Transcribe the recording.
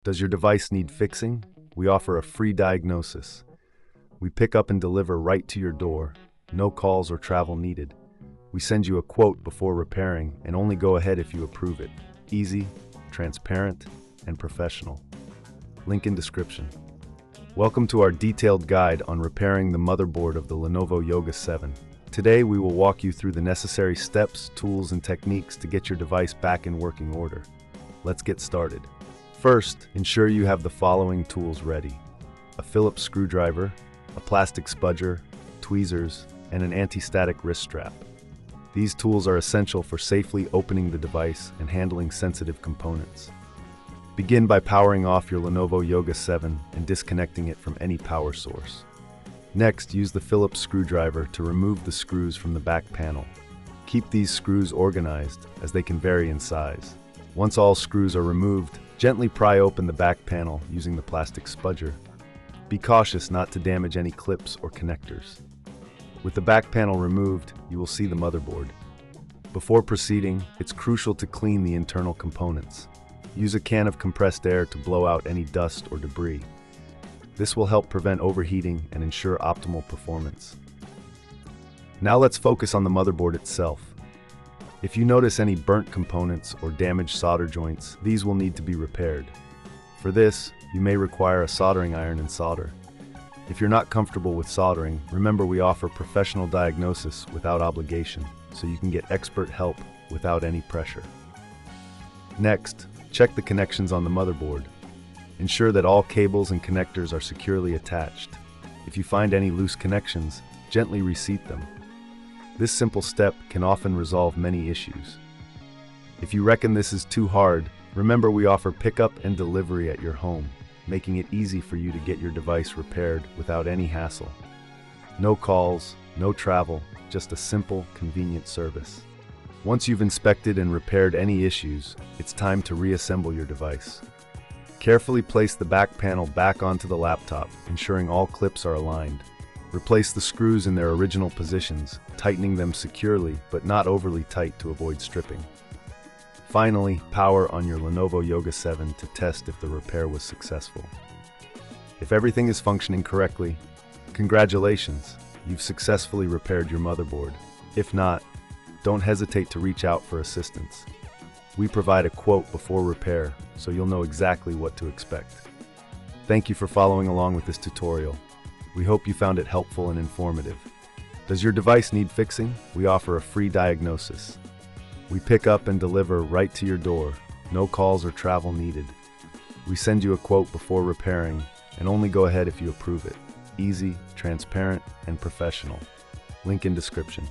Does your device need fixing? We offer a free diagnosis. We pick up and deliver right to your door. No calls or travel needed. We send you a quote before repairing and only go ahead if you approve it. Easy, transparent, and professional. Link in description. Welcome to our detailed guide on repairing the motherboard of the Lenovo Yoga 7. Today we will walk you through the necessary steps, tools, and techniques to get your device back in working order. Let's get started. First, ensure you have the following tools ready: a Phillips screwdriver, a plastic spudger, tweezers, and an anti-static wrist strap. These tools are essential for safely opening the device and handling sensitive components. Begin by powering off your Lenovo Yoga 7 and disconnecting it from any power source. Next, use the Phillips screwdriver to remove the screws from the back panel. Keep these screws organized, as they can vary in size. Once all screws are removed, gently pry open the back panel using the plastic spudger. Be cautious not to damage any clips or connectors. With the back panel removed, you will see the motherboard. Before proceeding, it's crucial to clean the internal components. Use a can of compressed air to blow out any dust or debris. This will help prevent overheating and ensure optimal performance. Now let's focus on the motherboard itself. If you notice any burnt components or damaged solder joints, these will need to be repaired. For this, you may require a soldering iron and solder. If you're not comfortable with soldering, remember we offer professional diagnosis without obligation, so you can get expert help without any pressure. Next, check the connections on the motherboard. Ensure that all cables and connectors are securely attached. If you find any loose connections, gently reseat them. This simple step can often resolve many issues. If you reckon this is too hard, remember we offer pickup and delivery at your home, making it easy for you to get your device repaired without any hassle. No calls, no travel, just a simple, convenient service. Once you've inspected and repaired any issues, it's time to reassemble your device. Carefully place the back panel back onto the laptop, ensuring all clips are aligned. Replace the screws in their original positions, tightening them securely but not overly tight to avoid stripping. Finally, power on your Lenovo Yoga 7 to test if the repair was successful. If everything is functioning correctly, congratulations, you've successfully repaired your motherboard. If not, don't hesitate to reach out for assistance. We provide a quote before repair, so you'll know exactly what to expect. Thank you for following along with this tutorial. We hope you found it helpful and informative. Does your device need fixing? We offer a free diagnosis. We pick up and deliver right to your door. No calls or travel needed. We send you a quote before repairing and only go ahead if you approve it. Easy, transparent, and professional. Link in description.